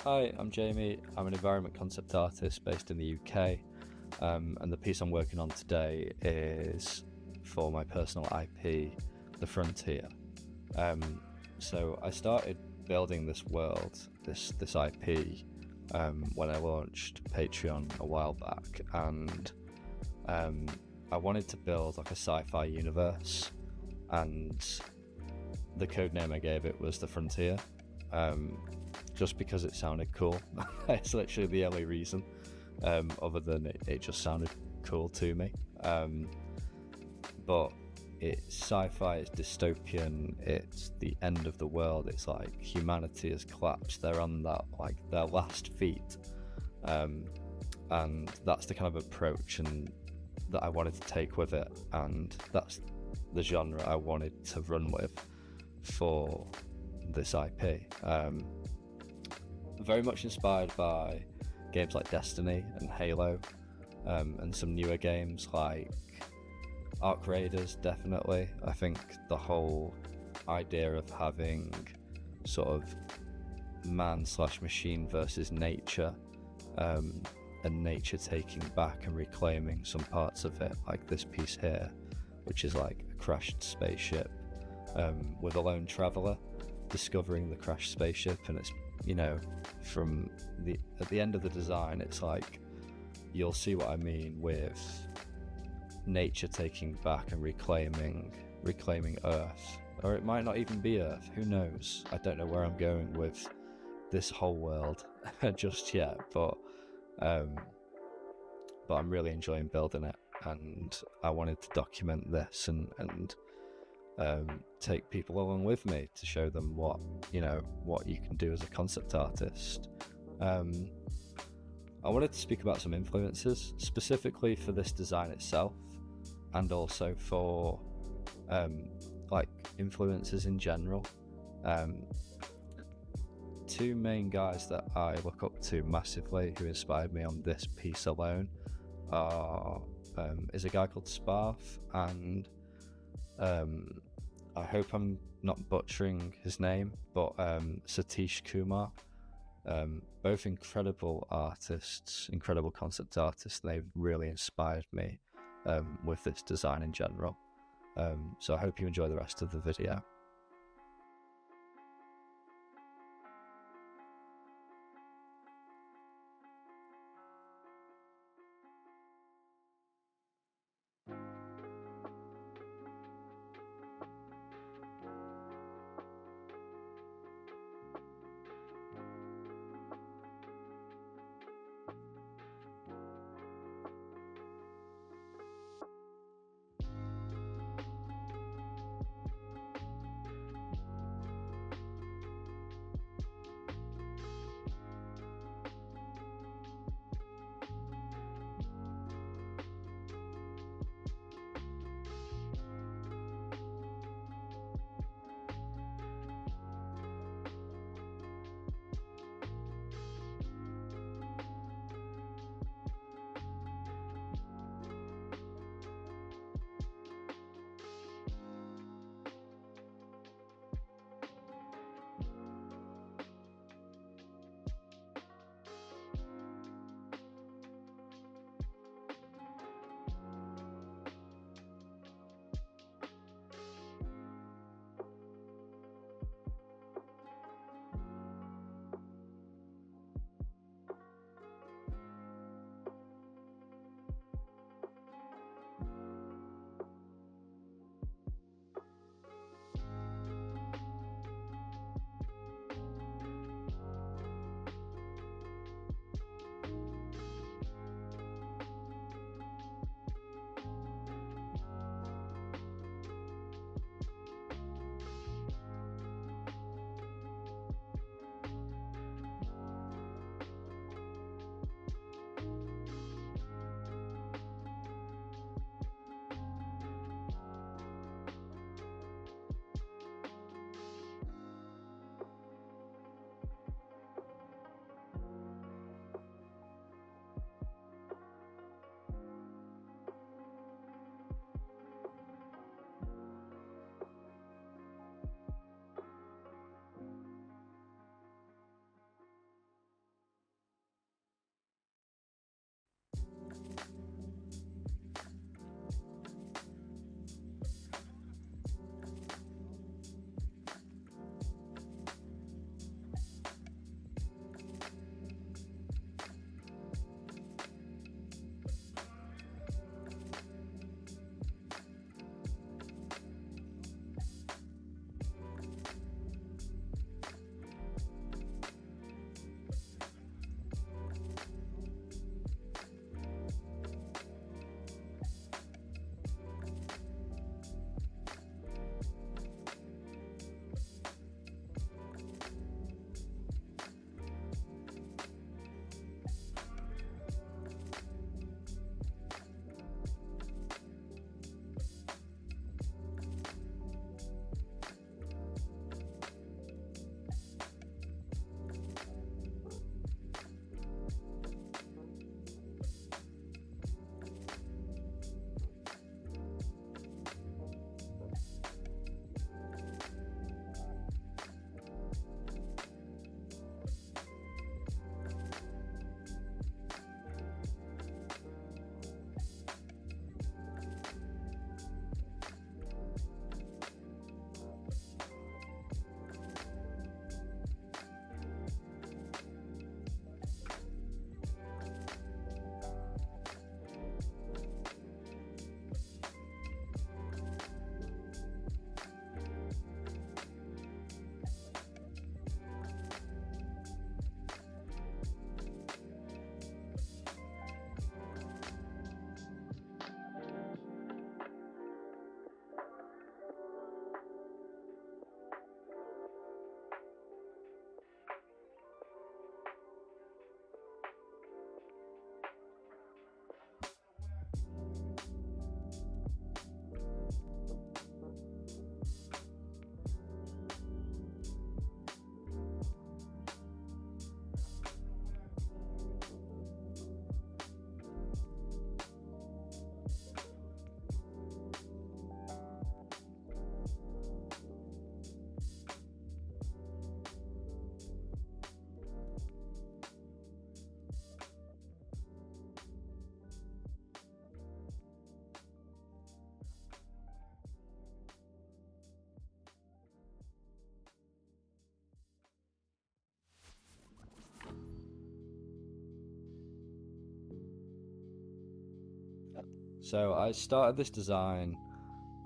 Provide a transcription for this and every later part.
Hi, I'm Jamie. I'm an environment concept artist based in the UK, and the piece I'm working on today is for my personal IP, The Frontier. So I started building this world, this IP, when I launched Patreon a while back, and I wanted to build like a sci-fi universe, and the code name I gave it was The Frontier. Just because it sounded cool. It's literally the only reason, other than it just sounded cool to me. But it's sci-fi, it's dystopian, it's the end of the world, it's like humanity has collapsed, they're on that, like, their last feet. And that's the kind of approach and that I wanted to take with it, and that's the genre I wanted to run with for this IP. Very much inspired by games like Destiny and Halo, and some newer games like Arc Raiders. Definitely, I think the whole idea of having sort of man/machine versus nature, and nature taking back and reclaiming some parts of it, like this piece here, which is like a crashed spaceship, with a lone traveler discovering the crashed spaceship, and it's, from at the end of the design, it's like, you'll see what I mean with nature taking back and reclaiming Earth, or it might not even be Earth, who knows. I don't know where I'm going with this whole world just yet, but I'm really enjoying building it, and I wanted to document this and take people along with me to show them what you can do as a concept artist. I wanted to speak about some influences specifically for this design itself, and also for like influences in general. Two main guys that I look up to massively, who inspired me on this piece alone, is a guy called Sparth, and I hope I'm not butchering his name, but Sathish Kumar. Both incredible artists, incredible concept artists. They've really inspired me with this design in general. So I hope you enjoy the rest of the video. So I started this design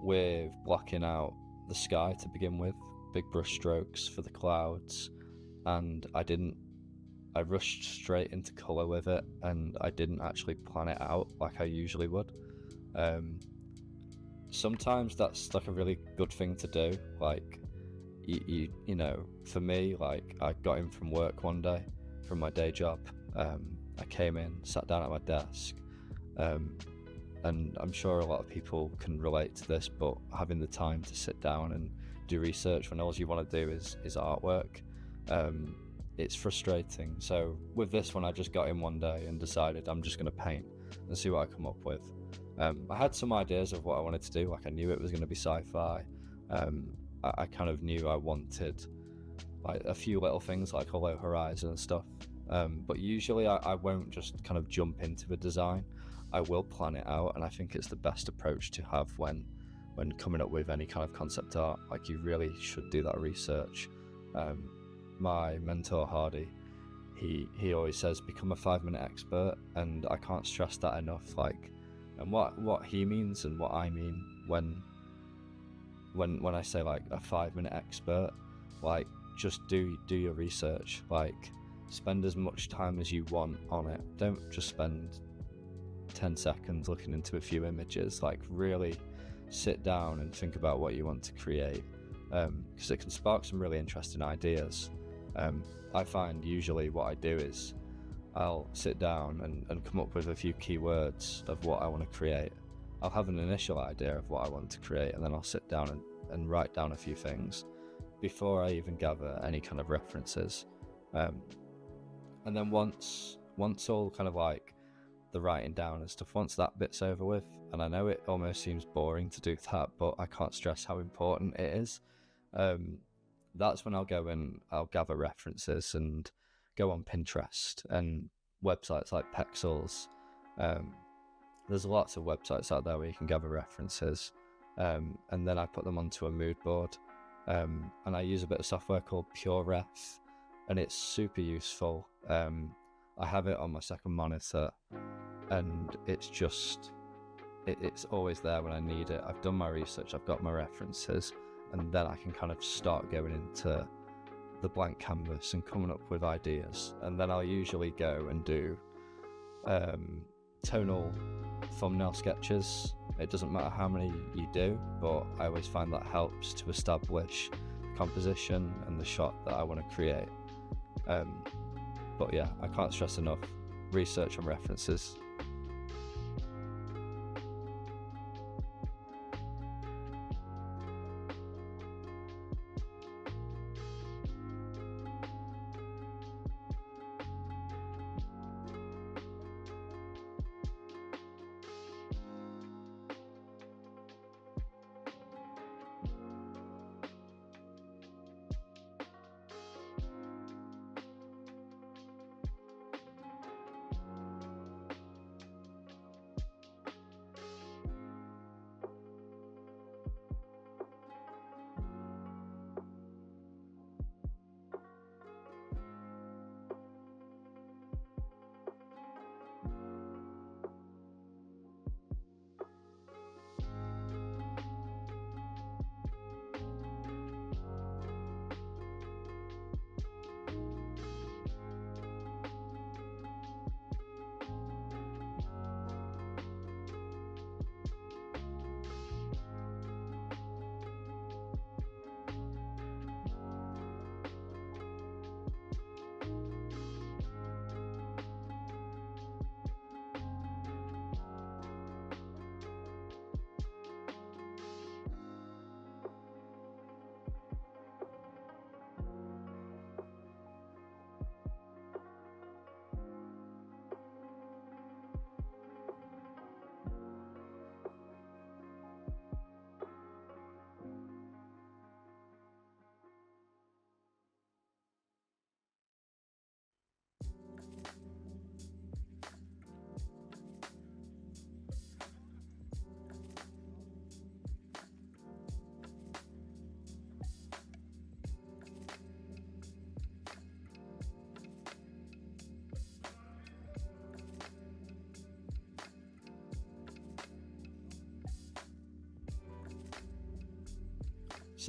with blocking out the sky to begin with, big brush strokes for the clouds, and I rushed straight into colour with it, and I didn't actually plan it out like I usually would. Sometimes that's like a really good thing to do. Like, you know, for me, like, I got in from work one day from my day job. I came in, sat down at my desk, and I'm sure a lot of people can relate to this, but having the time to sit down and do research when all you want to do is artwork, it's frustrating. So with this one, I just got in one day and decided I'm just going to paint and see what I come up with. I had some ideas of what I wanted to do. Like, I knew it was going to be sci-fi. I kind of knew I wanted like a few little things like Hollow Horizon and stuff. But usually I won't just kind of jump into a design. I will plan it out, and I think it's the best approach to have when coming up with any kind of concept art. Like, you really should do that research. My mentor Hardy, he always says become a 5-minute expert, and I can't stress that enough. Like, and what he means and what I mean when I say like a 5-minute expert, like, just do your research. Like, spend as much time as you want on it. Don't just spend 10 seconds looking into a few images. Like, really sit down and think about what you want to create, because it can spark some really interesting ideas. I find usually what I do is I'll sit down and come up with a few keywords of what I want to create. I'll have an initial idea of what I want to create, and then I'll sit down and write down a few things before I even gather any kind of references. And then once all kind of like the writing down and stuff, once that bit's over with, and I know it almost seems boring to do that, but I can't stress how important it is. That's when I'll go and I'll gather references and go on Pinterest and websites like Pexels. There's lots of websites out there where you can gather references, and then I put them onto a mood board, and I use a bit of software called PureRef, and it's super useful. I have it on my second monitor, and it's always there when I need it. I've done my research, I've got my references, and then I can kind of start going into the blank canvas and coming up with ideas. And then I'll usually go and do tonal thumbnail sketches. It doesn't matter how many you do, but I always find that helps to establish the composition and the shot that I want to create. But yeah, I can't stress enough, research and references.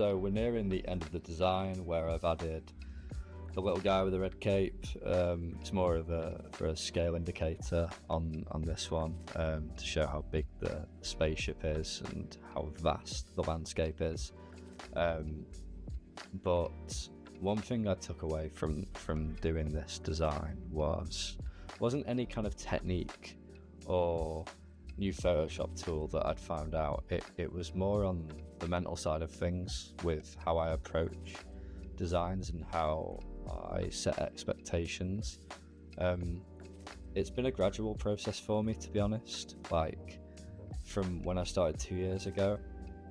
So we're nearing the end of the design, where I've added the little guy with the red cape. It's more of for a scale indicator on this one, to show how big the spaceship is and how vast the landscape is. But one thing I took away from doing this design wasn't any kind of technique or new Photoshop tool that I'd found out. It was more on the mental side of things, with how I approach designs and how I set expectations. It's been a gradual process for me, to be honest. Like, from when I started 2 years ago,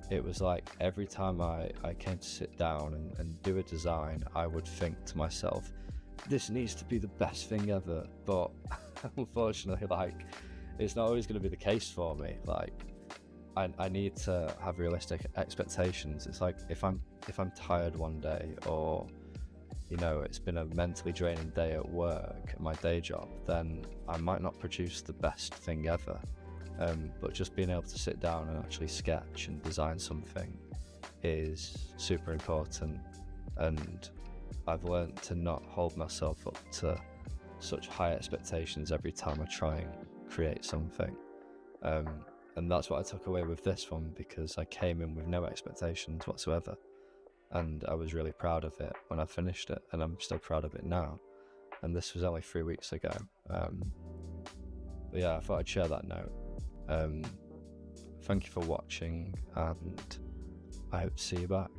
it was like every time I came to sit down and do a design, I would think to myself, this needs to be the best thing ever. But unfortunately, like, it's not always going to be the case for me. Like, I need to have realistic expectations. It's like, if I'm tired one day, or it's been a mentally draining day at work, at my day job, then I might not produce the best thing ever. But just being able to sit down and actually sketch and design something is super important, and I've learned to not hold myself up to such high expectations every time I try and create something. And that's what I took away with this one, because I came in with no expectations whatsoever, and I was really proud of it when I finished it, and I'm still proud of it now. And this was only 3 weeks ago. But yeah, I thought I'd share that note. Thank you for watching, and I hope to see you back.